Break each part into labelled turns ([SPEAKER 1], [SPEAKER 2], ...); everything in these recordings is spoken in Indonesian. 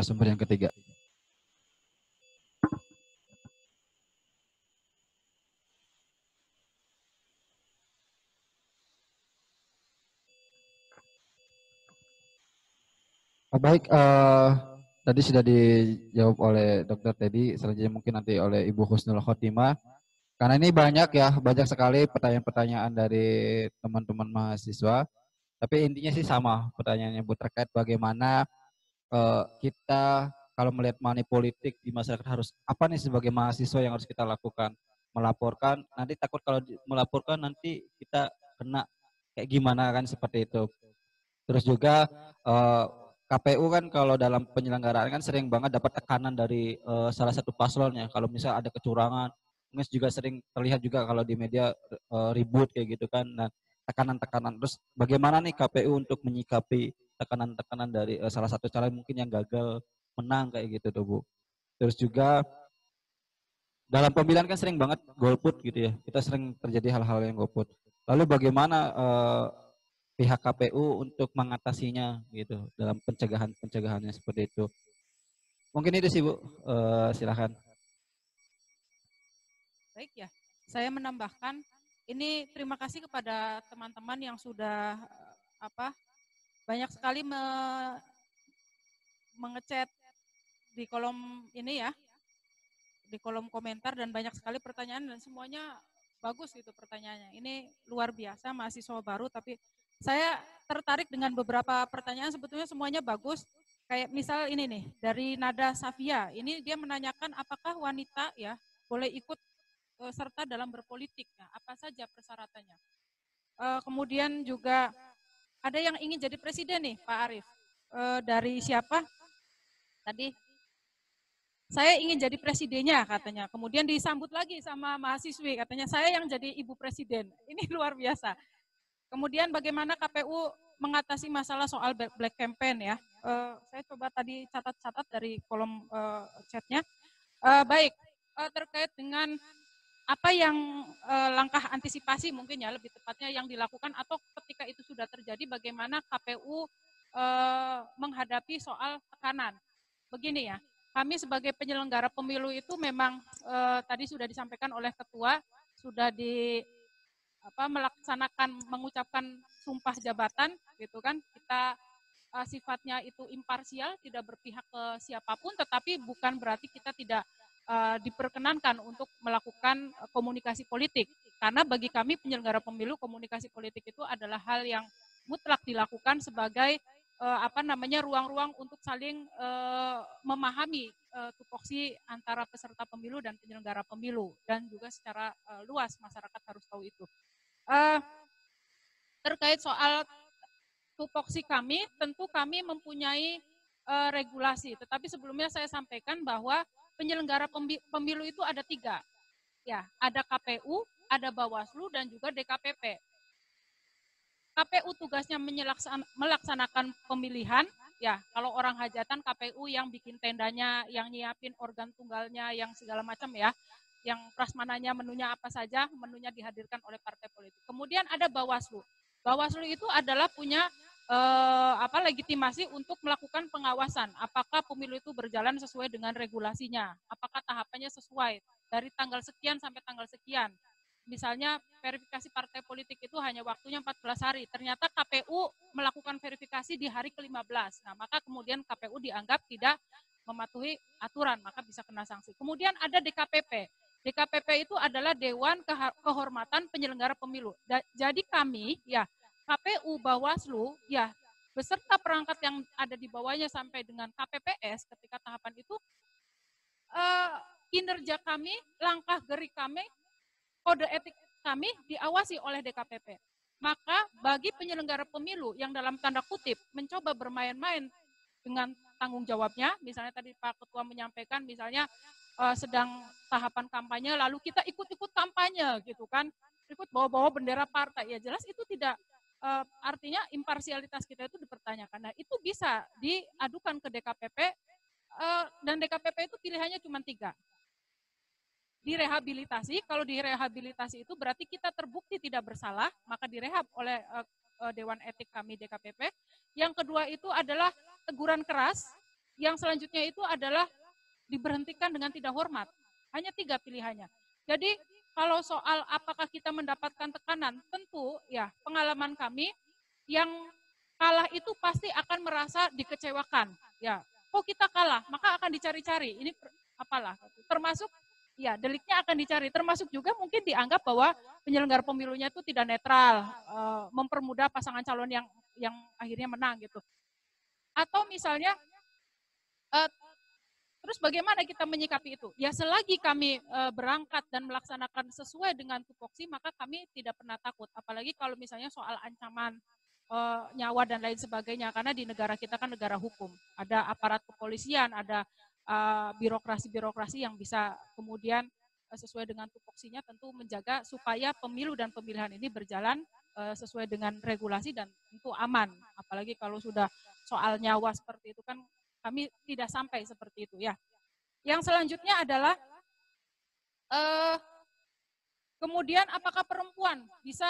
[SPEAKER 1] narasumber yang ketiga. Baik, tadi sudah dijawab oleh Dr. Teddy, selanjutnya mungkin nanti oleh Ibu Husnul Khotimah. Karena ini banyak sekali pertanyaan-pertanyaan dari teman-teman mahasiswa. Tapi intinya sih sama pertanyaannya Bu, terkait bagaimana kita kalau melihat money politik di masyarakat harus apa nih sebagai mahasiswa yang harus kita lakukan? Melaporkan, nanti takut kalau melaporkan nanti kita kena kayak gimana kan seperti itu. Terus juga KPU kan kalau dalam penyelenggaraan kan sering banget dapat tekanan dari salah satu paslonnya. Kalau misal ada kecurangan, mungkin juga sering terlihat juga kalau di media ribut kayak gitu kan. Nah, tekanan-tekanan. Terus bagaimana nih KPU untuk menyikapi tekanan-tekanan dari salah satu calon mungkin yang gagal menang kayak gitu tuh Bu. Terus juga dalam pemilihan kan sering banget golput gitu ya. Kita sering terjadi hal-hal yang golput. Lalu bagaimana pihak KPU untuk mengatasinya gitu dalam pencegahannya seperti itu. Mungkin itu sih Bu, silakan.
[SPEAKER 2] Baik ya, saya menambahkan ini terima kasih kepada teman-teman yang sudah banyak sekali mengechat di kolom ini ya, di kolom komentar dan banyak sekali pertanyaan dan semuanya bagus gitu pertanyaannya. Ini luar biasa mahasiswa baru tapi saya tertarik dengan beberapa pertanyaan sebetulnya semuanya bagus. Kayak misal ini nih dari Nada Safia, ini dia menanyakan apakah wanita ya boleh ikut serta dalam berpolitik. Nah, apa saja persyaratannya? Kemudian juga ada yang ingin jadi presiden nih, Pak Arief. Dari siapa? Tadi saya ingin jadi presidennya katanya. Kemudian disambut lagi sama mahasiswi katanya saya yang jadi ibu presiden. Ini luar biasa. Kemudian bagaimana KPU mengatasi masalah soal black campaign ya? Saya coba tadi catat-catat dari kolom chatnya. Baik, terkait dengan apa yang langkah antisipasi mungkin ya lebih tepatnya yang dilakukan atau ketika itu sudah terjadi bagaimana KPU menghadapi soal tekanan. Begini ya, kami sebagai penyelenggara pemilu itu memang tadi sudah disampaikan oleh ketua sudah melaksanakan mengucapkan sumpah jabatan gitu kan kita sifatnya itu imparsial tidak berpihak ke siapapun tetapi bukan berarti kita tidak diperkenankan untuk melakukan komunikasi politik karena bagi kami penyelenggara pemilu komunikasi politik itu adalah hal yang mutlak dilakukan sebagai ruang-ruang untuk saling memahami tupoksi antara peserta pemilu dan penyelenggara pemilu dan juga secara luas masyarakat harus tahu itu. Terkait soal tupoksi kami, tentu kami mempunyai regulasi. Tetapi sebelumnya saya sampaikan bahwa penyelenggara pemilu itu ada 3. Ya, ada KPU, ada Bawaslu, dan juga DKPP. KPU tugasnya melaksanakan pemilihan. Ya, kalau orang hajatan KPU yang bikin tendanya, yang nyiapin organ tunggalnya, yang segala macam ya. Yang prasmananya menunya apa saja, menunya dihadirkan oleh partai politik. Kemudian ada Bawaslu. Bawaslu itu adalah punya legitimasi untuk melakukan pengawasan. Apakah pemilu itu berjalan sesuai dengan regulasinya? Apakah tahapannya sesuai dari tanggal sekian sampai tanggal sekian? Misalnya verifikasi partai politik itu hanya waktunya 14 hari. Ternyata KPU melakukan verifikasi di hari ke-15. Nah, maka kemudian KPU dianggap tidak mematuhi aturan, maka bisa kena sanksi. Kemudian ada DKPP. DKPP itu adalah Dewan Kehormatan Penyelenggara Pemilu. Jadi kami, ya KPU, Bawaslu, ya beserta perangkat yang ada di bawahnya sampai dengan KPPS ketika tahapan itu, kinerja kami, langkah gerik kami, kode etik kami diawasi oleh DKPP. Maka bagi penyelenggara pemilu yang dalam tanda kutip mencoba bermain-main dengan tanggung jawabnya, misalnya tadi Pak Ketua menyampaikan misalnya sedang tahapan kampanye lalu kita ikut-ikut kampanye gitu kan, ikut bawa-bawa bendera partai, ya jelas itu tidak artinya imparsialitas kita itu dipertanyakan. Nah itu bisa diadukan ke DKPP dan DKPP itu pilihannya cuma 3. Direhabilitasi, kalau direhabilitasi itu berarti kita terbukti tidak bersalah, maka direhab oleh Dewan Etik kami DKPP. Yang kedua itu adalah teguran keras, Yang selanjutnya itu adalah diberhentikan dengan tidak hormat. Hanya 3 pilihannya. Jadi kalau soal apakah kita mendapatkan tekanan, tentu ya pengalaman kami yang kalah itu pasti akan merasa dikecewakan. Ya, kok kita kalah, maka akan dicari-cari. Ini apalah, termasuk ya deliknya akan dicari. Termasuk juga mungkin dianggap bahwa penyelenggara pemilunya itu tidak netral, mempermudah pasangan calon yang akhirnya menang gitu. Atau misalnya terus bagaimana kita menyikapi itu? Ya selagi kami berangkat dan melaksanakan sesuai dengan tupoksi, maka kami tidak pernah takut. Apalagi kalau misalnya soal ancaman nyawa dan lain sebagainya. Karena di negara kita kan negara hukum. Ada aparat kepolisian, ada birokrasi-birokrasi yang bisa kemudian sesuai dengan tupoksinya tentu menjaga supaya pemilu dan pemilihan ini berjalan sesuai dengan regulasi dan tentu aman. Apalagi kalau sudah soal nyawa seperti itu kan kami tidak sampai seperti itu ya. Yang selanjutnya adalah kemudian apakah perempuan bisa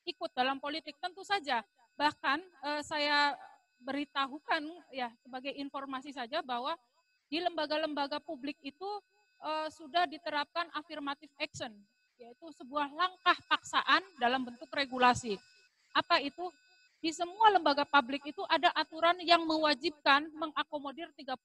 [SPEAKER 2] ikut dalam politik? Tentu saja. Bahkan saya beritahukan ya sebagai informasi saja bahwa di lembaga-lembaga publik itu sudah diterapkan affirmative action, yaitu sebuah langkah paksaan dalam bentuk regulasi. Apa itu? Di semua lembaga publik itu ada aturan yang mewajibkan mengakomodir 30%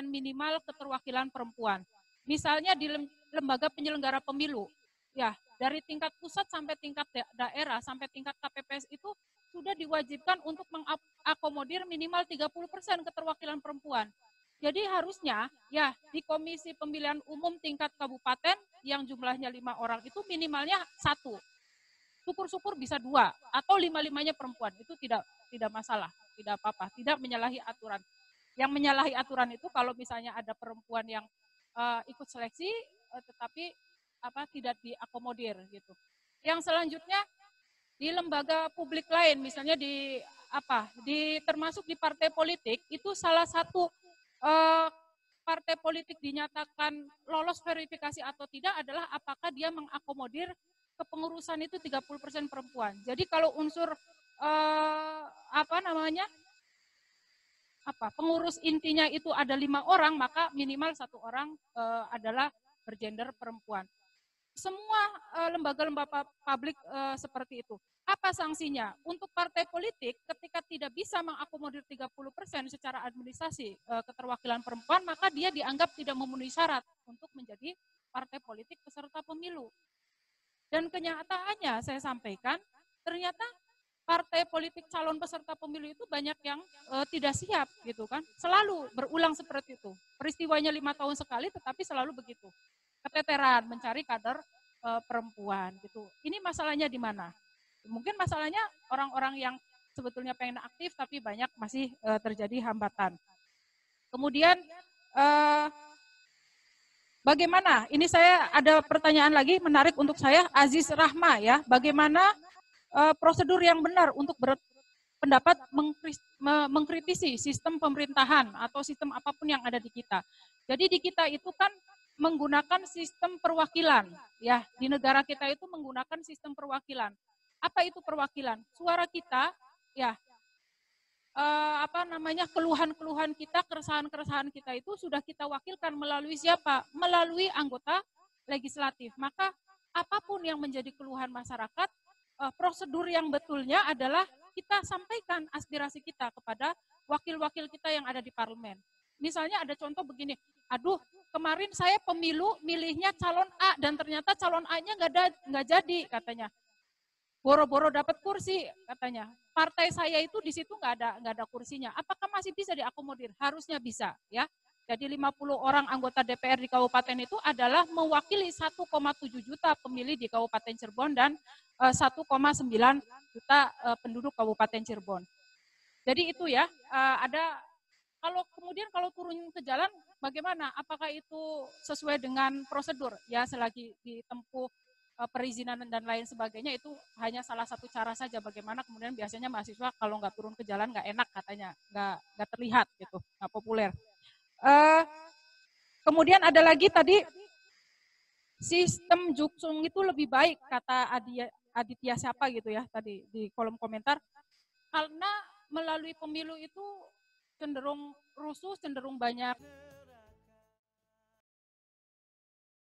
[SPEAKER 2] minimal keterwakilan perempuan. Misalnya di lembaga penyelenggara pemilu, ya dari tingkat pusat sampai tingkat daerah sampai tingkat KPPS itu sudah diwajibkan untuk mengakomodir minimal 30% keterwakilan perempuan. Jadi harusnya ya di Komisi Pemilihan Umum tingkat kabupaten yang jumlahnya 5 orang itu minimalnya 1. Syukur-syukur bisa 2 atau 5-5-nya perempuan, itu tidak masalah, tidak apa-apa, tidak menyalahi aturan. Yang menyalahi aturan itu kalau misalnya ada perempuan yang ikut seleksi tetapi tidak diakomodir gitu. Yang selanjutnya di lembaga publik lain, misalnya di termasuk di partai politik, itu salah satu partai politik dinyatakan lolos verifikasi atau tidak adalah apakah dia mengakomodir kepengurusan itu 30% perempuan. Jadi kalau unsur pengurus intinya itu ada 5 orang, maka minimal 1 orang adalah bergender perempuan. Semua lembaga-lembaga publik seperti itu. Apa sanksinya? Untuk partai politik ketika tidak bisa mengakomodir 30% secara administrasi keterwakilan perempuan, maka dia dianggap tidak memenuhi syarat untuk menjadi partai politik peserta pemilu. Dan kenyataannya saya sampaikan, ternyata partai politik calon peserta pemilu itu banyak yang tidak siap gitu kan. Selalu berulang seperti itu. Peristiwanya 5 tahun sekali tetapi selalu begitu. Keteteran mencari kader perempuan gitu. Ini masalahnya di mana? Mungkin masalahnya orang-orang yang sebetulnya pengen aktif tapi banyak masih terjadi hambatan. Kemudian bagaimana? Ini saya ada pertanyaan lagi menarik untuk saya, Aziz Rahma ya. Bagaimana prosedur yang benar untuk berpendapat mengkritisi sistem pemerintahan atau sistem apapun yang ada di kita. Jadi di kita itu kan menggunakan sistem perwakilan ya. Di negara kita itu menggunakan sistem perwakilan. Apa itu perwakilan? Suara kita ya keluhan-keluhan kita, keresahan-keresahan kita itu sudah kita wakilkan melalui siapa? Melalui anggota legislatif. Maka apapun yang menjadi keluhan masyarakat, prosedur yang betulnya adalah kita sampaikan aspirasi kita kepada wakil-wakil kita yang ada di parlemen. Misalnya ada contoh begini, aduh kemarin saya pemilu milihnya calon A dan ternyata calon A-nya nggak jadi katanya. Boro-boro dapat kursi katanya. Partai saya itu di situ nggak ada kursinya. Apakah masih bisa diakomodir? Harusnya bisa ya. Jadi 50 orang anggota DPR di kabupaten itu adalah mewakili 1,7 juta pemilih di Kabupaten Cirebon dan 1,9 juta penduduk Kabupaten Cirebon. Jadi itu ya, ada kalau turun ke jalan bagaimana? Apakah itu sesuai dengan prosedur? Ya selagi ditempuh perizinan dan lain sebagainya itu hanya salah satu cara saja. Bagaimana kemudian biasanya mahasiswa kalau nggak turun ke jalan nggak enak katanya, nggak terlihat gitu, nggak populer. Kemudian ada lagi tadi sistem juksung itu lebih baik kata Aditya siapa gitu ya tadi di kolom komentar, karena melalui pemilu itu cenderung rusuh, cenderung banyak